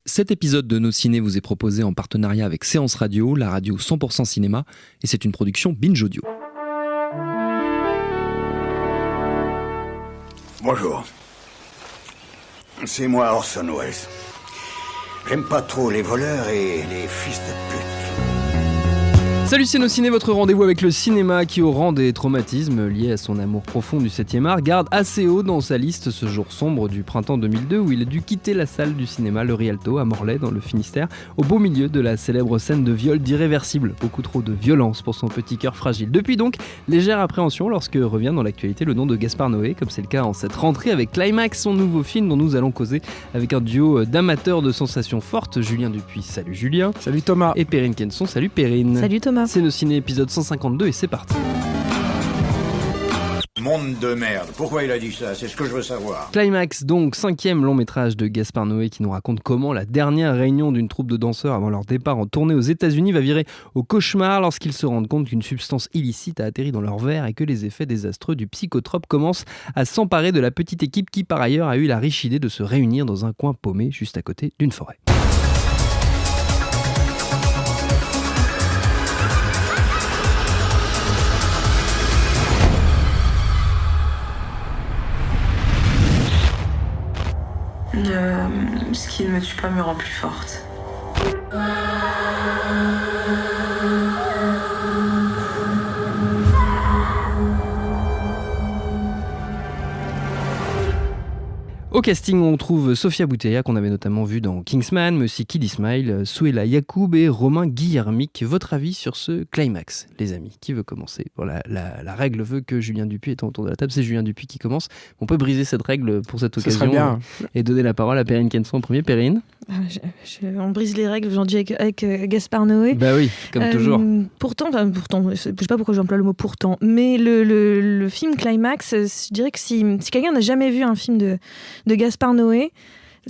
Cet épisode de Nos Ciné vous est proposé en partenariat avec Séance Radio, la radio 100% cinéma, et c'est une production Binge Audio. Bonjour. C'est moi Orson Welles. J'aime pas trop les voleurs et les fils de pute. Salut, c'est Nos Ciné, votre rendez-vous avec le cinéma qui, au rang des traumatismes liés à son amour profond du 7e art, garde assez haut dans sa liste ce jour sombre du printemps 2002 où il a dû quitter la salle du cinéma Le Rialto à Morlaix dans le Finistère au beau milieu de la célèbre scène de viol d'Irréversible. Beaucoup trop de violence pour son petit cœur fragile. Depuis donc, légère appréhension lorsque revient dans l'actualité le nom de Gaspard Noé, comme c'est le cas en cette rentrée avec Climax, son nouveau film dont nous allons causer avec un duo d'amateurs de sensations fortes, Julien Dupuis, salut Julien. Salut Thomas. Et Perrine Kenson, salut Perrine. Salut Thomas. C'est Nos Ciné épisode 152 et c'est parti. Monde de merde. Pourquoi il a dit ça? C'est ce que je veux savoir. Climax, donc 5e long métrage de Gaspard Noé qui nous raconte comment la dernière réunion d'une troupe de danseurs avant leur départ en tournée aux États-Unis va virer au cauchemar lorsqu'ils se rendent compte qu'une substance illicite a atterri dans leur verre et que les effets désastreux du psychotrope commencent à s'emparer de la petite équipe qui par ailleurs a eu la riche idée de se réunir dans un coin paumé juste à côté d'une forêt. Ce qui ne me tue pas me rend plus forte. Au casting, on trouve Sofia Boutella, qu'on avait notamment vu dans Kingsman, mais aussi Kid Ismail, Souela Yacoub et Romain Guillermic. Votre avis sur ce Climax, les amis? Qui veut commencer? Bon, la règle veut que Julien Dupuis est autour de la table. C'est Julien Dupuis qui commence. On peut briser cette règle pour cette occasion et donner la parole à Perrine Kenson en premier. Perrine? On brise les règles aujourd'hui avec Gaspard Noé. Bah oui, comme toujours. Pourtant, je sais pas pourquoi j'emploie le mot pourtant, mais le film Climax, je dirais que si quelqu'un n'a jamais vu un film de Gaspard Noé,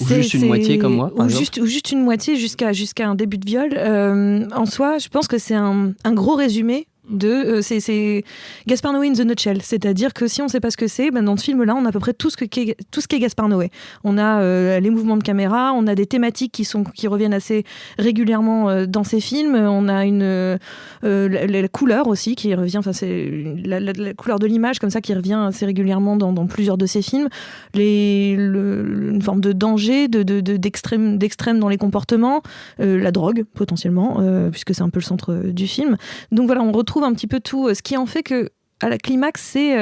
ou juste une moitié comme moi, ou juste une moitié jusqu'à un début de viol, en soi, je pense que c'est un gros résumé de c'est Gaspard Noé in the nutshell, c'est-à-dire que si on sait pas ce que c'est, dans ce film-là, on a à peu près tout ce qu'est Gaspard Noé. On a les mouvements de caméra, on a des thématiques qui reviennent assez régulièrement dans ces films. On a la couleur aussi qui revient, enfin c'est la couleur de l'image comme ça qui revient assez régulièrement dans plusieurs de ces films. Une forme de danger, d'extrême dans les comportements, la drogue potentiellement, puisque c'est un peu le centre du film. Donc voilà, on retrouve un petit peu tout, ce qui en fait que à la Climax, c'est...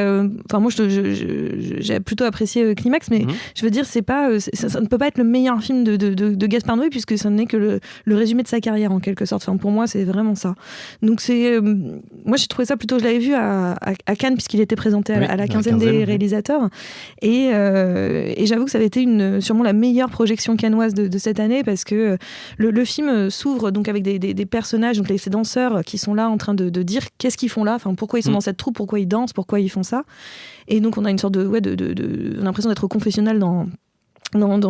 moi, j'ai plutôt apprécié Climax, mais je veux dire, c'est pas, ça ne peut pas être le meilleur film de Gaspard Noé, puisque ça n'est que le résumé de sa carrière, en quelque sorte. Enfin, pour moi, c'est vraiment ça. Donc, moi, j'ai trouvé ça plutôt... Je l'avais vu à Cannes, puisqu'il était présenté à la quinzaine des réalisateurs. Et j'avoue que ça avait été sûrement la meilleure projection cannoise de cette année, parce que le film s'ouvre donc avec des personnages, donc ces danseurs qui sont là en train de dire qu'est-ce qu'ils font là, enfin, pourquoi ils sont dans cette troupe, pourquoi ils dansent, pourquoi ils font ça. Et donc on a une sorte on a l'impression d'être au confessionnal dans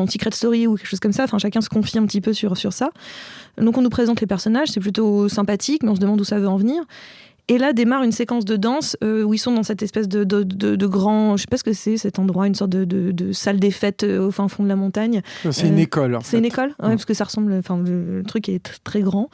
Secret Story ou quelque chose comme ça. Enfin, chacun se confie un petit peu sur ça. Donc on nous présente les personnages, c'est plutôt sympathique, mais on se demande où ça veut en venir. Et là démarre une séquence de danse où ils sont dans cette espèce de grand, je sais pas ce que c'est cet endroit, une sorte de salle des fêtes au fin fond de la montagne. C'est une école. C'est une école, ouais, parce que ça ressemble, enfin le truc est très grand.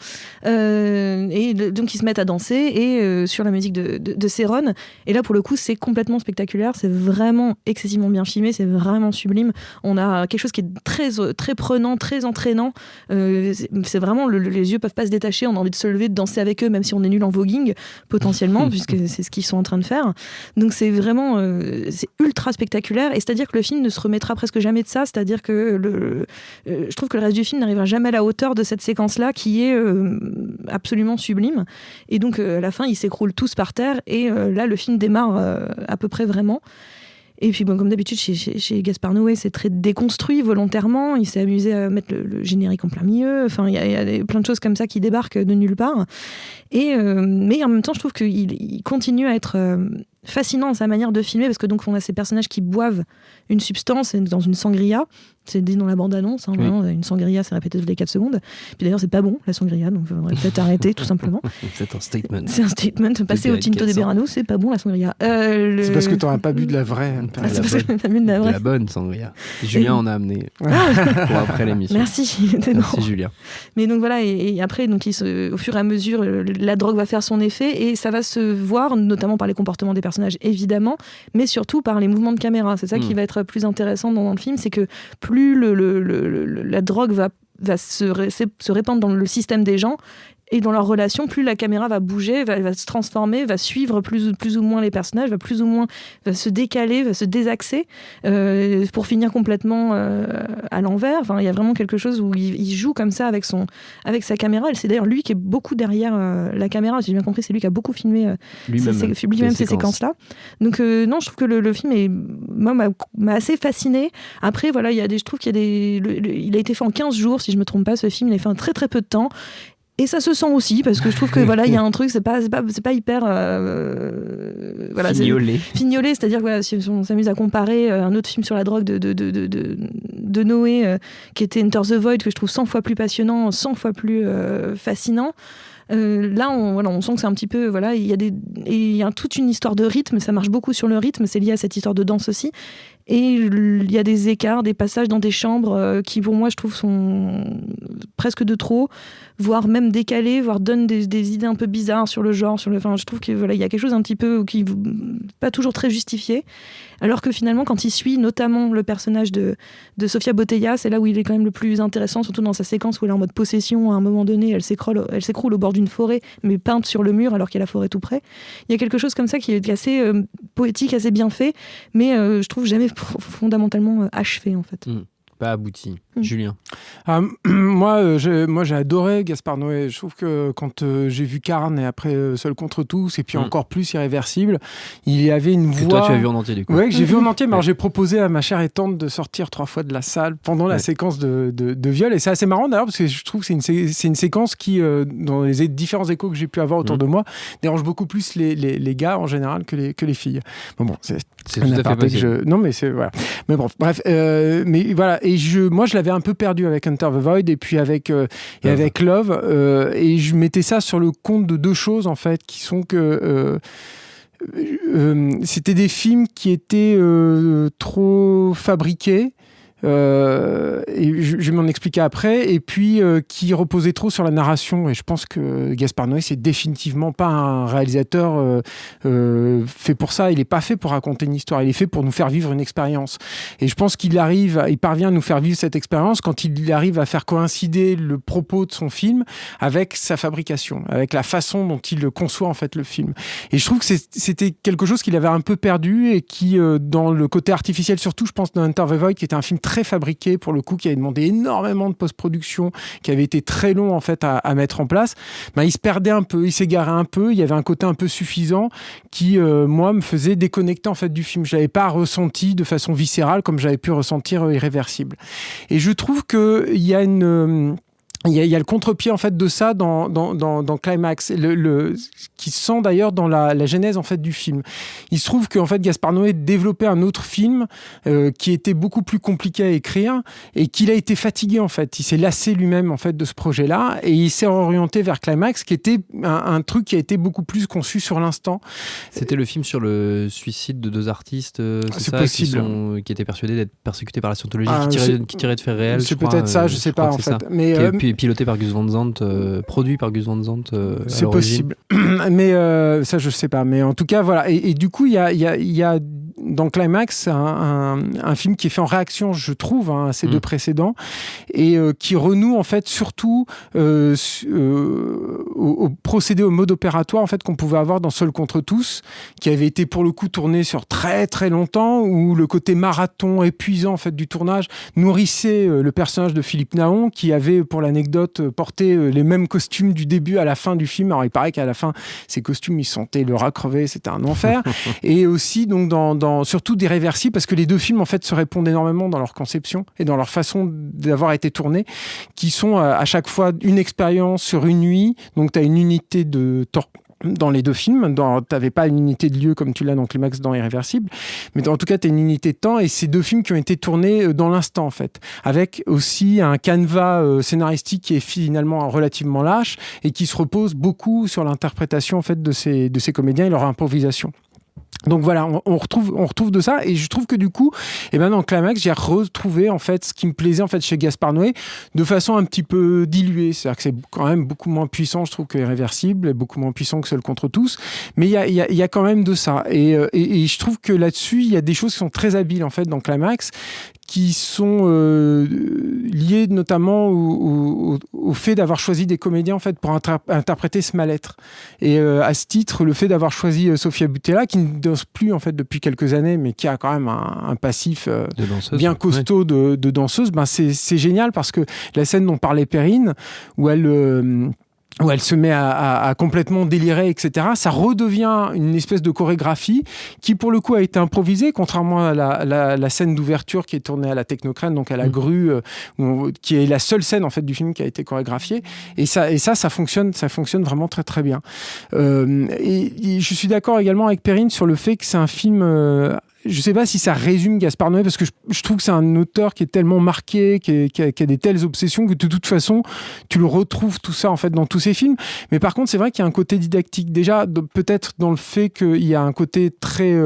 Et donc ils se mettent à danser et sur la musique de Céron. Et là pour le coup c'est complètement spectaculaire, c'est vraiment excessivement bien filmé, c'est vraiment sublime. On a quelque chose qui est très très prenant, très entraînant. C'est vraiment les yeux peuvent pas se détacher, on a envie de se lever, de danser avec eux, même si on est nul en voguing. Potentiellement, puisque c'est ce qu'ils sont en train de faire. Donc c'est vraiment c'est ultra spectaculaire, et c'est-à-dire que le film ne se remettra presque jamais de ça, c'est-à-dire que je trouve que le reste du film n'arrivera jamais à la hauteur de cette séquence-là qui est absolument sublime. Et donc à la fin, ils s'écroulent tous par terre, et là, le film démarre à peu près vraiment. Et puis, comme d'habitude, chez Gaspard Noé, c'est très déconstruit volontairement. Il s'est amusé à mettre le générique en plein milieu. Enfin, il y a plein de choses comme ça qui débarquent de nulle part. Mais en même temps, je trouve qu'il continue à être fascinant dans sa manière de filmer, parce que donc on a ces personnages qui boivent une substance dans une sangria. C'est dit dans la bande-annonce, hein, vraiment, une sangria, c'est répété toutes les 4 secondes. Puis d'ailleurs, c'est pas bon, la sangria, donc il faudrait peut-être arrêter, tout simplement. C'est un statement. C'est un statement. Passer au Tinto de Verano, c'est pas bon, la sangria. C'est parce que t'en as pas bu de la vraie. C'est parce que t'as bu de la vraie. La bonne sangria. Julien en a amené pour après l'émission. Merci. Merci Julien. Mais donc voilà, et après, donc, au fur et à mesure, la drogue va faire son effet, et ça va se voir, notamment par les comportements des personnages, évidemment, mais surtout par les mouvements de caméra. C'est ça qui va être plus intéressant dans le film, c'est que plus la drogue va se répandre dans le système des gens et dans leur relation, plus la caméra va bouger, va se transformer, va suivre plus ou moins les personnages, va se décaler, va se désaxer pour finir complètement à l'envers. Enfin, il y a vraiment quelque chose où il joue comme ça avec sa caméra. Et c'est d'ailleurs lui qui est beaucoup derrière la caméra. Si j'ai bien compris, c'est lui qui a beaucoup filmé lui-même ces séquences-là. Donc non, je trouve que le film m'a assez fasciné. Après, voilà, je trouve qu'il il a été fait en 15 jours, si je me trompe pas, ce film. Il a fait en très très peu de temps. Et ça se sent aussi, parce que je trouve que voilà, il y a un truc, c'est pas hyper voilà, fignolé, c'est-à-dire que voilà, si on s'amuse à comparer un autre film sur la drogue de Noé, qui était Enter the Void, que je trouve 100 fois plus passionnant, 100 fois plus fascinant. Là, on sent que c'est un petit peu, voilà, il y a toute une histoire de rythme, ça marche beaucoup sur le rythme, c'est lié à cette histoire de danse aussi. Et il y a des écarts, des passages dans des chambres qui, pour moi, je trouve, sont presque de trop, voire même décalés, voire donnent des idées un peu bizarres sur le genre. Enfin, je trouve que voilà, il y a quelque chose un petit peu qui pas toujours très justifié. Alors que finalement, quand il suit notamment le personnage de Sofia Boutella, c'est là où il est quand même le plus intéressant, surtout dans sa séquence où elle est en mode possession. À un moment donné, elle s'écroule au bord d'une forêt, mais peinte sur le mur alors qu'il y a la forêt tout près. Il y a quelque chose comme ça qui est assez poétique, assez bien fait, mais je trouve jamais fondamentalement achevé en fait. Pas abouti. Julien. Moi, j'ai adoré Gaspard Noé. Je trouve que quand j'ai vu Carne et après Seul contre tous, et puis encore plus Irréversible, il y avait une voix... Que toi, tu as vu en entier, du coup. Oui, que j'ai vu en entier, mais alors j'ai proposé à ma chère et tante de sortir 3 fois de la salle pendant la séquence de viol. Et c'est assez marrant d'ailleurs, parce que je trouve que c'est une séquence qui, dans les différents échos que j'ai pu avoir autour de moi, dérange beaucoup plus les gars en général que les filles. Bon, c'est tout à fait possible. Non, mais c'est... Voilà. Mais bon, bref. Mais voilà. Et moi, je l'avais un peu perdu avec Enter the Void et puis avec Love. Et je mettais ça sur le compte de 2 choses, en fait, qui sont que... c'était des films qui étaient trop fabriqués. Et je vais m'en expliquer après, et puis qui reposait trop sur la narration, et je pense que Gaspard Noé c'est définitivement pas un réalisateur fait pour ça. Il est pas fait pour raconter une histoire, il est fait pour nous faire vivre une expérience, et je pense il parvient à nous faire vivre cette expérience quand il arrive à faire coïncider le propos de son film avec sa fabrication, avec la façon dont il conçoit en fait le film. Et je trouve que c'était quelque chose qu'il avait un peu perdu, et qui dans le côté artificiel, surtout je pense dans Enter the Void, qui était un film très fabriqué pour le coup, qui avait demandé énormément de post-production, qui avait été très long en fait à mettre en place, il se perdait un peu, il s'égarait un peu, il y avait un côté un peu suffisant qui moi me faisait déconnecter en fait du film. Je l'avais pas ressenti de façon viscérale comme j'avais pu ressentir Irréversible. Et je trouve que il y a il y a le contre-pied en fait de ça dans Climax, qui se sent d'ailleurs dans la genèse en fait du film. Il se trouve qu'en fait Gaspard Noé développait un autre film qui était beaucoup plus compliqué à écrire, et qu'il a été fatigué en fait. Il s'est lassé lui-même en fait de ce projet-là, et il s'est orienté vers Climax, qui était un truc qui a été beaucoup plus conçu sur l'instant. C'était le film sur le suicide de 2 artistes, c'est possible, qui étaient persuadés d'être persécutés par la scientologie, qui tiraient de faits réels. C'est peut-être ça, je sais pas en fait. Mais piloté par Gus Van Sant, produit par Gus Van Sant. C'est possible, mais ça je sais pas. Mais en tout cas voilà. Et du coup il y a dans Climax un film qui est fait en réaction, je trouve, à ces 2 précédents, et qui renoue en fait surtout au procédé, au mode opératoire en fait qu'on pouvait avoir dans Seul contre tous, qui avait été pour le coup tourné sur très très longtemps, où le côté marathon épuisant en fait du tournage nourrissait le personnage de Philippe Naon, qui avait, pour l'anecdote, porté les mêmes costumes du début à la fin du film. Alors il paraît qu'à la fin ces costumes ils sentaient le rat crevé, c'était un enfer. Et aussi donc surtout d'Irréversible, parce que les 2 films en fait se répondent énormément dans leur conception et dans leur façon d'avoir été tournés, qui sont à chaque fois une expérience sur une nuit. Donc tu as une unité de temps dans les deux films. T'avais pas une unité de lieu comme tu l'as dans Climax dans Irréversible, mais en tout cas t'as une unité de temps, et c'est deux films qui ont été tournés dans l'instant en fait, avec aussi un canevas scénaristique qui est finalement relativement lâche et qui se repose beaucoup sur l'interprétation en fait de ces comédiens et leur improvisation. Donc voilà, on retrouve de ça, et je trouve que du coup, dans Climax, j'ai retrouvé en fait ce qui me plaisait en fait chez Gaspard Noé de façon un petit peu diluée. C'est-à-dire que c'est quand même beaucoup moins puissant, je trouve, que Irréversible, et beaucoup moins puissant que Seul contre tous, mais il y a quand même de ça. Et je trouve que là-dessus, il y a des choses qui sont très habiles en fait dans Climax, qui sont liées notamment au fait d'avoir choisi des comédiens en fait pour interpréter ce mal-être. Et à ce titre, le fait d'avoir choisi Sofia Boutella, qui ne danse plus en fait depuis quelques années, mais qui a quand même un passif bien costaud de danseuse, c'est génial, parce que la scène dont parlait Perrine, où elle se met à complètement délirer, etc. Ça redevient une espèce de chorégraphie qui, pour le coup, a été improvisée, contrairement à la scène d'ouverture qui est tournée à la Technocrane, donc à la grue, qui est la seule scène en fait du film qui a été chorégraphiée. Et ça fonctionne vraiment très très bien. Et je suis d'accord également avec Perrine sur le fait que c'est un film. Je ne sais pas si ça résume Gaspard Noé, parce que je trouve que c'est un auteur qui est tellement marqué, qui a des telles obsessions, que de toute façon, tu le retrouves tout ça en fait dans tous ses films. Mais par contre, c'est vrai qu'il y a un côté didactique. Déjà, peut-être dans le fait qu'il y a un côté très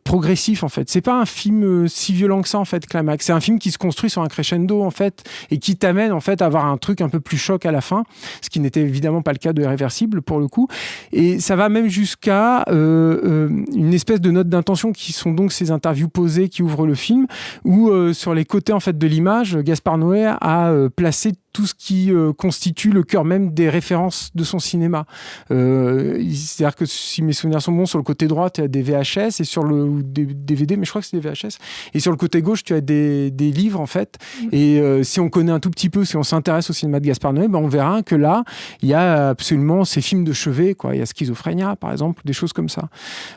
progressif en fait. C'est pas un film si violent que ça en fait, Climax. C'est un film qui se construit sur un crescendo en fait, et qui t'amène en fait à avoir un truc un peu plus choc à la fin, ce qui n'était évidemment pas le cas de Irréversible pour le coup. Et ça va même jusqu'à une espèce de note d'intention, qui sont donc ces interviews posées qui ouvrent le film, où sur les côtés en fait de l'image, Gaspard Noé a placé tout ce qui constitue le cœur même des références de son cinéma. C'est-à-dire que, si mes souvenirs sont bons, sur le côté droit, tu as des VHS, et sur ou des DVD, mais je crois que c'est des VHS, et sur le côté gauche, tu as des livres, en fait. Et si on connaît un tout petit peu, si on s'intéresse au cinéma de Gaspard Noé, on verra que là, il y a absolument ces films de chevet, quoi. Il y a Schizophrénia, par exemple, des choses comme ça.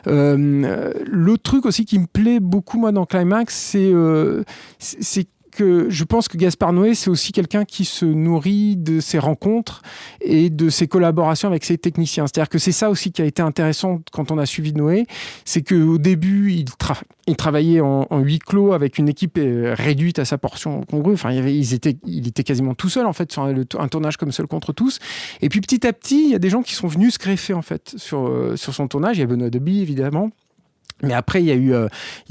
L'autre truc aussi qui me plaît beaucoup, moi, dans Climax, c'est que je pense que Gaspard Noé, c'est aussi quelqu'un qui se nourrit de ses rencontres et de ses collaborations avec ses techniciens. C'est-à-dire que c'est ça aussi qui a été intéressant quand on a suivi Noé, c'est qu'au début, il travaillait en huis clos avec une équipe réduite à sa portion congrue. Enfin, il était quasiment tout seul en fait sur un tournage comme Seul contre tous. Et puis petit à petit, il y a des gens qui sont venus se greffer en fait sur son tournage. Il y a Benoît Deby évidemment. Mais après, il y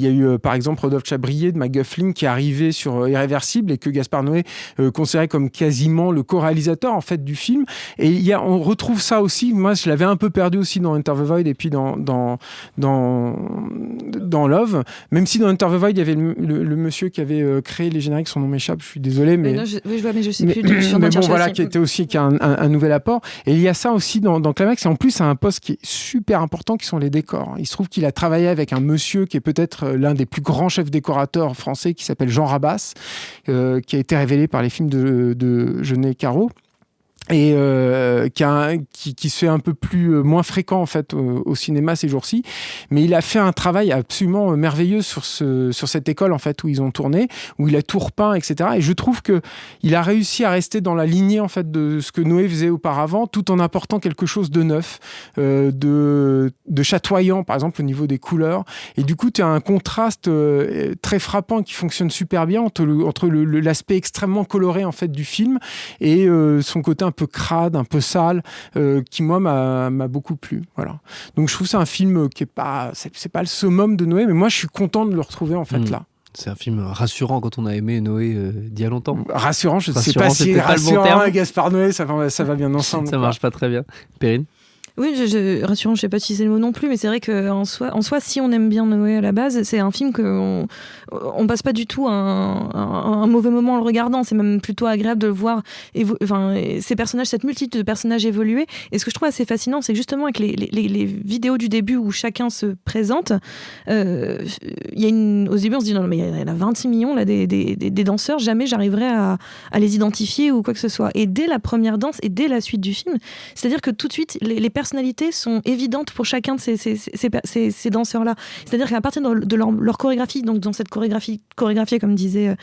a eu par exemple Rodolphe Chabrier de McGuffling qui est arrivé sur Irréversible, et que Gaspard Noé considérait comme quasiment le co-réalisateur en fait du film. Et on retrouve ça aussi. Moi, je l'avais un peu perdu aussi dans Enter the Void et puis dans Love. Même si dans Enter the Void, il y avait le monsieur qui avait créé les génériques, son nom m'échappe. Je suis désolé, mais non, je vois, mais je sais plus. Mais bon, voilà, qui était aussi un nouvel apport. Et il y a ça aussi dans Climax. Et en plus, c'est un poste qui est super important, qui sont les décors. Il se trouve qu'il a travaillé avec un monsieur qui est peut-être l'un des plus grands chefs décorateurs français, qui s'appelle Jean Rabas, qui a été révélé par les films de Jeunet Caro. Et qui se fait un peu moins fréquent en fait au cinéma ces jours-ci, mais il a fait un travail absolument merveilleux sur cette école en fait où ils ont tourné, où il a tout repeint, etc. Et je trouve que il a réussi à rester dans la lignée en fait de ce que Noé faisait auparavant, tout en apportant quelque chose de neuf, de chatoyant par exemple au niveau des couleurs. Et du coup tu as un contraste très frappant qui fonctionne super bien entre l'aspect extrêmement coloré en fait du film et son côté un peu crade, un peu sale, qui moi m'a beaucoup plu. Voilà. Donc je trouve que c'est un film qui est pas, c'est pas le summum de Noé, mais moi je suis content de le retrouver en fait là. C'est un film rassurant quand on a aimé Noé d'il y a longtemps. Rassurant, je ne sais pas si rassurant et Gaspard Noé, ça va bien ensemble. Ça marche pas très bien. Perrine ? Oui, rassurant, je sais pas si c'est le mot non plus, mais c'est vrai qu'en soi, si on aime bien Noé à la base, c'est un film qu'on passe pas du tout un mauvais moment en le regardant. C'est même plutôt agréable de le voir, ces personnages, cette multitude de personnages évoluer. Et ce que je trouve assez fascinant, c'est que justement avec les vidéos du début où chacun se présente, au début on se dit non mais il y en a 26 millions là des danseurs, jamais j'arriverai à les identifier ou quoi que ce soit. Et dès la première danse et dès la suite du film, c'est-à-dire que tout de suite les personnages personnalités sont évidentes pour chacun de ces danseurs-là. C'est-à-dire qu'à partir de leur chorégraphie, donc dans cette chorégraphiée, comme disait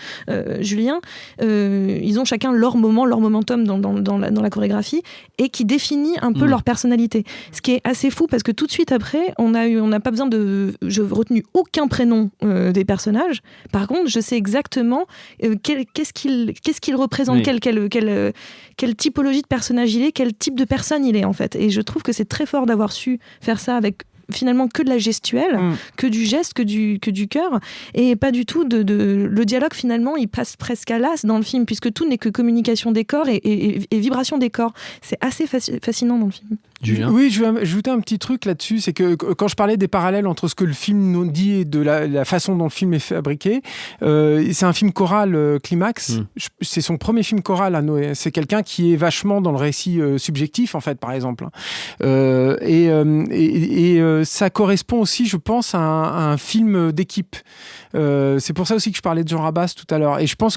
Julien, ils ont chacun leur moment, leur momentum dans la chorégraphie, et qui définit un peu leur personnalité. Ce qui est assez fou, parce que tout de suite après, on n'a pas besoin de... Je n'ai retenu aucun prénom des personnages. Par contre, je sais exactement qu'est-ce qu'il représente, quelle typologie de personnage il est, quel type de personne il est, en fait. Et je trouve que c'est très fort d'avoir su faire ça avec finalement que de la gestuelle, que du geste, que du cœur, et pas du tout le dialogue. Finalement, il passe presque à l'as dans le film, puisque tout n'est que communication des corps et vibration des corps. C'est assez fascinant dans le film. Julien ? Oui, je vais ajouter un petit truc là-dessus, c'est que quand je parlais des parallèles entre ce que le film nous dit et de la façon dont le film est fabriqué, c'est un film choral, Climax. C'est son premier film choral à Noé. C'est quelqu'un qui est vachement dans le récit subjectif, en fait, par exemple. Ça correspond aussi, je pense, à un film d'équipe. C'est pour ça aussi que je parlais de Jean Rabas tout à l'heure. Et je pense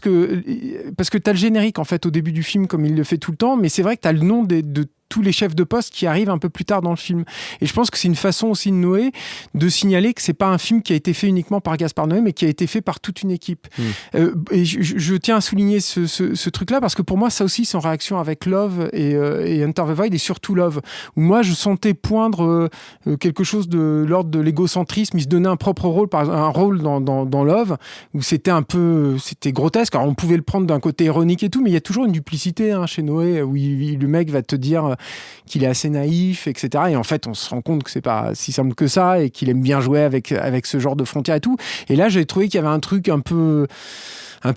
parce que tu as le générique, en fait, au début du film, comme il le fait tout le temps, mais c'est vrai que tu as le nom de tous les chefs de poste qui arrivent un peu plus tard dans le film. Et je pense que c'est une façon aussi de Noé de signaler que c'est pas un film qui a été fait uniquement par Gaspard Noé, mais qui a été fait par toute une équipe. Et je tiens à souligner ce truc-là, parce que pour moi, ça aussi, c'est en réaction avec Love et Enter the Void, et surtout Love, où moi, je sentais poindre quelque chose de l'ordre de l'égocentrisme. Il se donnait un propre rôle, par exemple, un rôle dans Love, où c'était grotesque. Alors, on pouvait le prendre d'un côté ironique et tout, mais il y a toujours une duplicité chez Noé, où le mec va te dire qu'il est assez naïf, etc. Et en fait, on se rend compte que c'est pas si simple que ça, et qu'il aime bien jouer avec ce genre de frontières et tout. Et là, j'ai trouvé qu'il y avait un truc un peu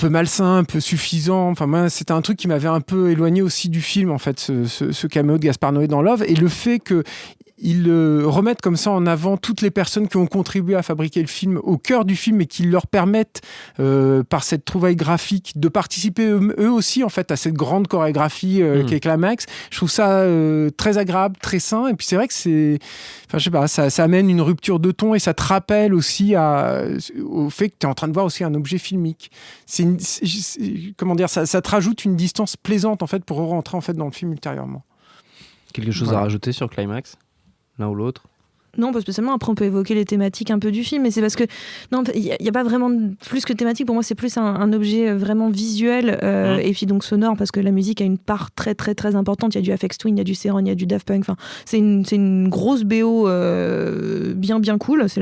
malsain, un peu suffisant. Enfin, moi, c'était un truc qui m'avait un peu éloigné aussi du film, en fait, ce caméo de Gaspard Noé dans Love, et le fait que ils remettent comme ça en avant toutes les personnes qui ont contribué à fabriquer le film au cœur du film, et qui leur permettent, par cette trouvaille graphique, de participer eux aussi, en fait, à cette grande chorégraphie qu'est Climax. Je trouve ça très agréable, très sain. Et puis c'est vrai que je sais pas, ça amène une rupture de ton, et ça te rappelle aussi au fait que tu es en train de voir aussi un objet filmique. Comment dire, ça te rajoute une distance plaisante, en fait, pour rentrer, en fait, dans le film ultérieurement. Quelque chose à rajouter sur Climax ? L'un ou l'autre ? Non, pas spécialement. Après, on peut évoquer les thématiques un peu du film, mais c'est parce que non, il y a pas vraiment plus que thématique. Pour moi, c'est plus un objet vraiment visuel et puis donc sonore, parce que la musique a une part très très très importante. Il y a du Aphex Twin, il y a du Céron, il y a du Daft Punk. Enfin, c'est une grosse BO bien cool. C'est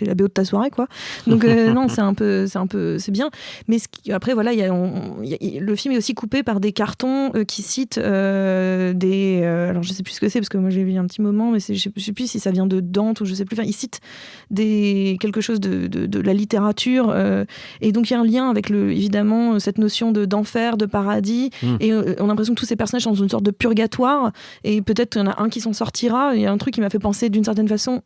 la BO de ta soirée, quoi. Donc non, c'est bien. Mais après, voilà, le film est aussi coupé par des cartons qui citent alors je sais plus ce que c'est, parce que moi j'ai vu un petit moment, mais je sais plus si ça vient de Dante ou je sais plus. Enfin, il cite quelque chose de la littérature, et donc il y a un lien avec évidemment cette notion d'enfer, de paradis, et on a l'impression que tous ces personnages sont dans une sorte de purgatoire, et peut-être qu'il y en a un qui s'en sortira. Il y a un truc qui m'a fait penser d'une certaine façon,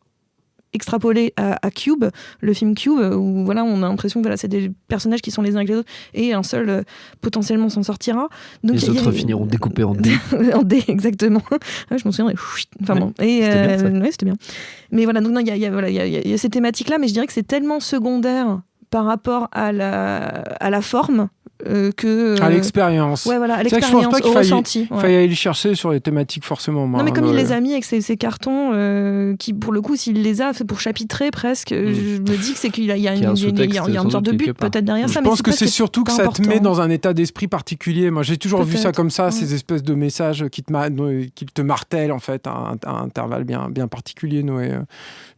extrapolé à Cube, le film Cube, où voilà, on a l'impression que c'est des personnages qui sont les uns avec les autres, et un seul potentiellement s'en sortira. Donc, les autres finiront découpés en dés. En dés, exactement. Ouais, je m'en souviens. Enfin bon. Et c'était bien. Mais voilà, donc il y a ces thématiques-là, mais je dirais que c'est tellement secondaire par rapport à la forme. À l'expérience. Ouais, voilà, à l'expérience, je pense pas qu'il ressenti. Fallait aller chercher sur les thématiques forcément. Non, mais comme il les a mis avec ces cartons, qui pour le coup, s'il les a fait pour chapitrer presque, je me dis que c'est qu'il y a une sorte de but peut-être derrière ça. Je pense que c'est surtout que ça te met dans un état d'esprit particulier. Moi, j'ai toujours vu ça comme ça, ces espèces de messages qui te martellent, en fait, à un intervalle bien particulier, Noé.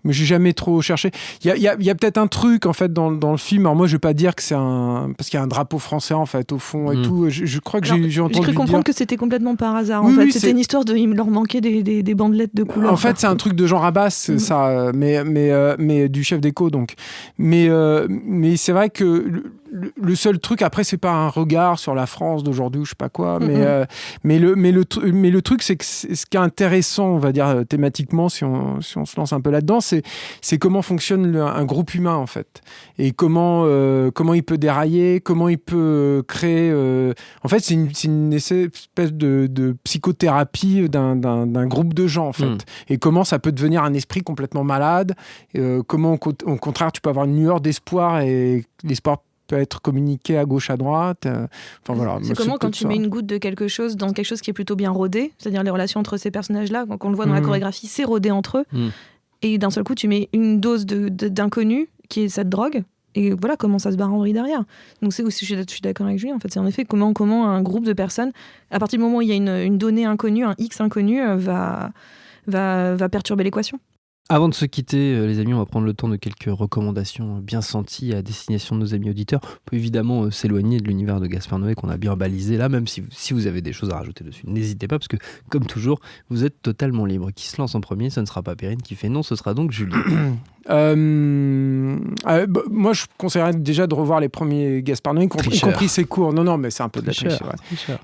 Mais j'ai jamais trop cherché. Il y a peut-être un truc, en fait, dans le film. Alors moi, je vais pas dire que c'est parce qu'il y a un drapeau français, en fait, au fond, et tout. Je crois que j'ai entendu dire... J'ai cru comprendre que c'était complètement par hasard, en fait. C'était une histoire il leur manquait des bandelettes de couleurs. En fait, c'est un truc de Jean Rabas, ça, mais du chef d'écho, donc. Mais c'est vrai que le seul truc, après, c'est pas un regard sur la France d'aujourd'hui ou je sais pas quoi, mais le truc, c'est que ce qui est intéressant, on va dire, thématiquement, si on se lance un peu là-dedans, c'est comment fonctionne un groupe humain, en fait, et comment il peut dérailler, comment il peut créer. En fait, c'est une espèce de psychothérapie d'un groupe de gens, en fait, et comment ça peut devenir un esprit complètement malade. Comment, au contraire, tu peux avoir une lueur d'espoir, et l'espoir peut être communiqué à gauche, à droite. Enfin, voilà. C'est comment quand tu mets une goutte de quelque chose dans quelque chose qui est plutôt bien rodé, c'est-à-dire les relations entre ces personnages-là, quand on le voit dans la chorégraphie, c'est rodé entre eux, et d'un seul coup tu mets une dose d'inconnu qui est cette drogue, et voilà comment ça se barre en vrille derrière. Donc c'est aussi, je suis d'accord avec Julien, en fait, c'est en effet comment un groupe de personnes, à partir du moment où il y a une donnée inconnue, un X inconnu, va perturber l'équation. Avant de se quitter, les amis, on va prendre le temps de quelques recommandations bien senties à destination de nos amis auditeurs. On peut évidemment s'éloigner de l'univers de Gaspard Noé qu'on a bien balisé là, même si vous avez des choses à rajouter dessus. N'hésitez pas, parce que, comme toujours, vous êtes totalement libre. Qui se lance en premier, ce ne sera pas Perrine qui fait non, ce sera donc Julie. Moi, je conseillerais déjà de revoir les premiers Gaspard Noé, y compris ses cours. Non, mais c'est un peu de la triche.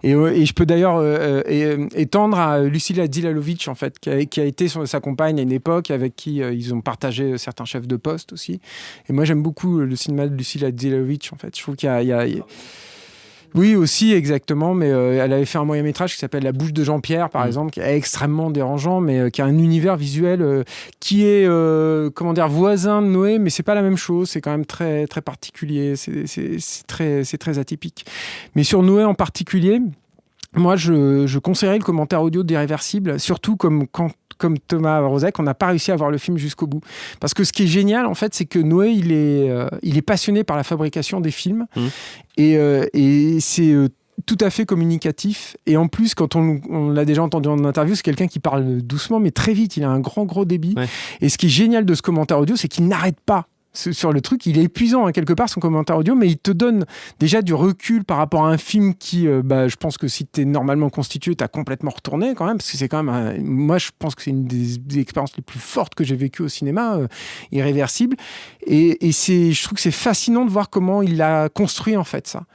Et je peux d'ailleurs étendre à Lucila Dilalovic, en fait, qui a été sa compagne à une époque, avec qui ils ont partagé certains chefs de poste aussi. Et moi, j'aime beaucoup le cinéma de Lucila Dilalovic, en fait. Je trouve qu'il y a... Oui, aussi, exactement, mais elle avait fait un moyen-métrage qui s'appelle La bouche de Jean-Pierre, par exemple, qui est extrêmement dérangeant, mais qui a un univers visuel qui est, voisin de Noé, mais c'est pas la même chose, c'est quand même très, très particulier, c'est très atypique. Mais sur Noé en particulier, moi, je conseillerais le commentaire audio d'Irréversible, surtout comme Thomas Rozek, on n'a pas réussi à voir le film jusqu'au bout. Parce que ce qui est génial, en fait, c'est que Noé, il est passionné par la fabrication des films. Et c'est tout à fait communicatif. Et en plus, quand on l'a déjà entendu en interview, c'est quelqu'un qui parle doucement, mais très vite. Il a un gros débit. Ouais. Et ce qui est génial de ce commentaire audio, c'est qu'il n'arrête pas sur le truc. Il est épuisant, quelque part, son commentaire audio, mais il te donne déjà du recul par rapport à un film qui, je pense que si tu es normalement constitué, tu as complètement retourné quand même, parce que c'est quand même moi, je pense que c'est une des expériences les plus fortes que j'ai vécues au cinéma, Irréversible. Et je trouve que c'est fascinant de voir comment il a construit, en fait, ça.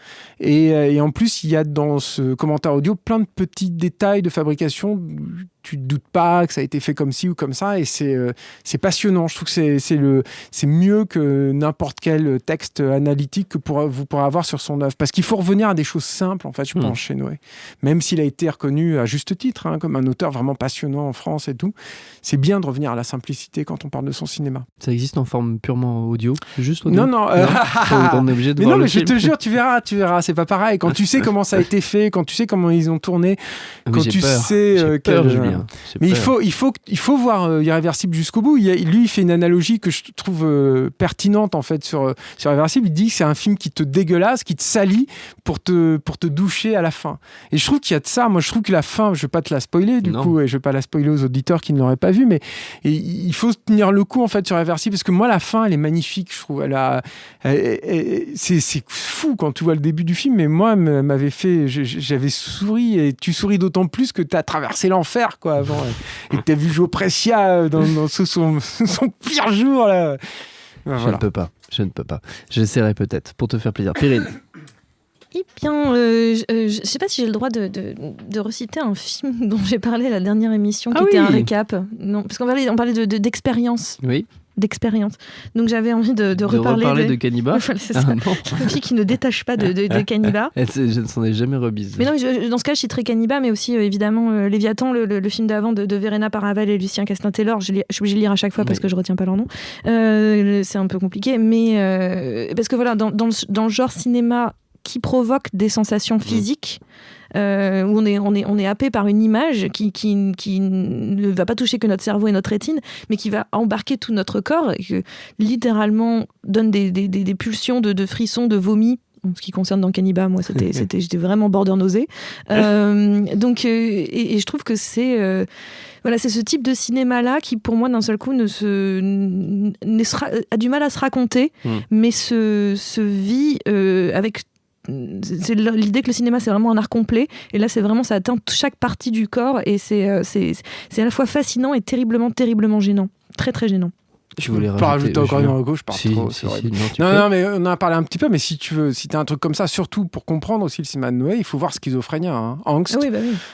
Et en plus, il y a dans ce commentaire audio plein de petits détails de fabrication. Tu ne doutes pas que ça a été fait comme ci ou comme ça, et c'est passionnant. Je trouve que c'est mieux que n'importe quel texte analytique que vous pourrez avoir sur son œuvre. Parce qu'il faut revenir à des choses simples, en fait, je pense, chez Noé. Même s'il a été reconnu à juste titre, comme un auteur vraiment passionnant en France et tout, c'est bien de revenir à la simplicité quand on parle de son cinéma. Ça existe en forme purement audio, juste audio? Non. On est obligé de voir le film. Je te jure, tu verras, c'est pas pareil. Quand tu sais comment ça a été fait, quand tu sais comment ils ont tourné, quand tu sais... J'ai peur, Julien. Mais il faut voir Irréversible jusqu'au bout. Lui, il fait une analogie que je trouve pertinente, en fait, sur Irréversible. Il dit que c'est un film qui te dégueulasse, qui te salit pour te doucher à la fin. Et je trouve qu'il y a de ça. Moi, je trouve que la fin, je ne vais pas te la spoiler, du coup, et je ne vais pas la spoiler aux auditeurs qui ne l'auraient pas vu, mais il faut tenir le coup, en fait, sur Irréversible, parce que moi, la fin, elle est magnifique, je trouve. C'est fou quand tu vois le début du film, mais moi, m'avait fait... J'avais souri, et tu souris d'autant plus que tu as traversé l'enfer, quoi, avant. Et que tu as vu Joe Prescia dans son pire jour, là. Je ne peux pas. J'essaierai peut-être, pour te faire plaisir. Perrine. Eh bien, je ne sais pas si j'ai le droit de reciter un film dont j'ai parlé à la dernière émission, qui était un récap. Non, parce qu'on parlait d'expérience. Oui. D'expérience. Donc j'avais envie de reparler de Caniba. Voilà, c'est ça. Une fille qui ne détache pas de Caniba. Je ne s'en ai jamais remise. Mais non, dans ce cas, je citerai Caniba, mais aussi évidemment Léviathan, le film d'avant de Verena Paravel et Lucien Castin-Taylor. Je suis obligée de lire à chaque fois parce que je retiens pas leur nom. C'est un peu compliqué, mais parce que voilà, dans le genre cinéma qui provoque des sensations physiques, où on est happé par une image qui ne va pas toucher que notre cerveau et notre rétine, mais qui va embarquer tout notre corps et que littéralement donne des pulsions de frissons, de vomi. En ce qui concerne dans Caniba, moi, j'étais vraiment border nausée. Donc, et je trouve que c'est ce type de cinéma-là qui, pour moi, d'un seul coup, a du mal à se raconter, mais se vit avec... C'est l'idée que le cinéma, c'est vraiment un art complet. Et là, c'est vraiment, ça atteint chaque partie du corps. Et c'est à la fois fascinant et terriblement gênant. Très, très gênant. Je voulais rajouter encore une en gauche, non, mais on en a parlé un petit peu, mais si t'as un truc comme ça, surtout pour comprendre aussi le cinéma de Noé, il faut voir Schizophrénia, Angst,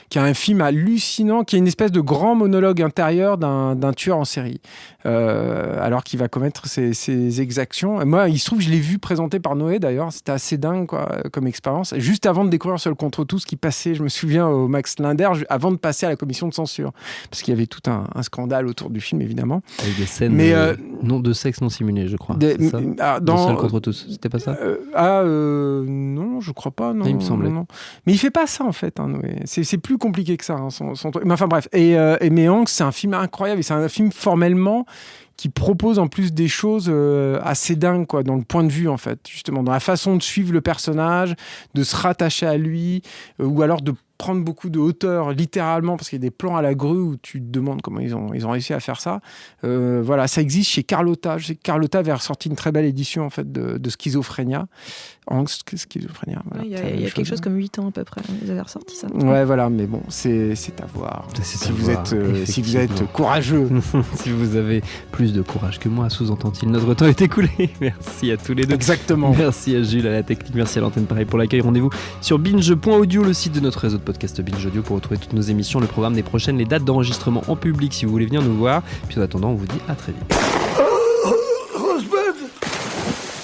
qui est un film hallucinant, qui est une espèce de grand monologue intérieur d'un tueur en série, alors qu'il va commettre ses exactions. Et moi, il se trouve que je l'ai vu présenté par Noé, d'ailleurs, c'était assez dingue, quoi, comme expérience. Et juste avant de découvrir Seul contre tous, qui passait, je me souviens, au Max Linder, avant de passer à la commission de censure, parce qu'il y avait tout un scandale autour du film, évidemment. Avec des scènes Non, de sexe non simulé, je crois. C'est ça Seul contre tous. C'était pas ça non, je crois pas. Non, il me semblait. Non. Mais il fait pas ça en fait. Noé. C'est plus compliqué que ça. Son truc. Mais enfin bref. Mais Hanks, c'est un film incroyable. Et c'est un film formellement qui propose en plus des choses assez dingues, quoi, dans le point de vue, en fait, justement, dans la façon de suivre le personnage, de se rattacher à lui, ou alors de prendre beaucoup de hauteur, littéralement, parce qu'il y a des plans à la grue où tu te demandes comment ils ont réussi à faire ça. Voilà, ça existe chez Carlotta. Je sais que Carlotta avait ressorti une très belle édition, en fait, de Schizophrénia. Schizophrénia. Voilà. Il y a quelque chose comme 8 ans à peu près, ils avaient ressorti ça. Ouais, voilà, mais bon, c'est à voir. Si vous êtes courageux. Si vous avez plus de courage que moi, sous-entend-il. Notre temps est écoulé. Merci à tous les deux. Exactement. Merci à Jules, à la technique. Merci à l'antenne pareil pour l'accueil. Rendez-vous sur binge.audio, le site de notre réseau de podcast Binge Audio, pour retrouver toutes nos émissions, le programme des prochaines, les dates d'enregistrement en public si vous voulez venir nous voir. Puis en attendant, on vous dit à très vite.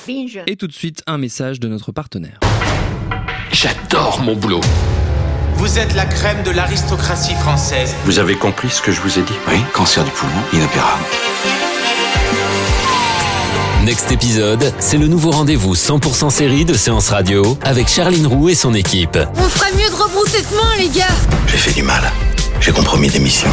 Binge. Et tout de suite, un message de notre partenaire. J'adore mon boulot. Vous êtes la crème de l'aristocratie française. Vous avez compris ce que je vous ai dit? Oui, cancer du poumon, inopérable. Next épisode, c'est le nouveau rendez-vous 100% série de Séance Radio avec Charline Roux et son équipe. On ferait mieux de rebrousser chemin, les gars. J'ai fait du mal. J'ai compromis des missions.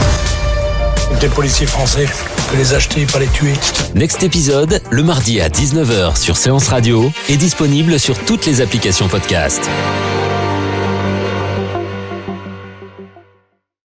Des policiers français, on peut les acheter, pas les tuer. Next épisode, le mardi à 19h sur Séance Radio, est disponible sur toutes les applications podcast.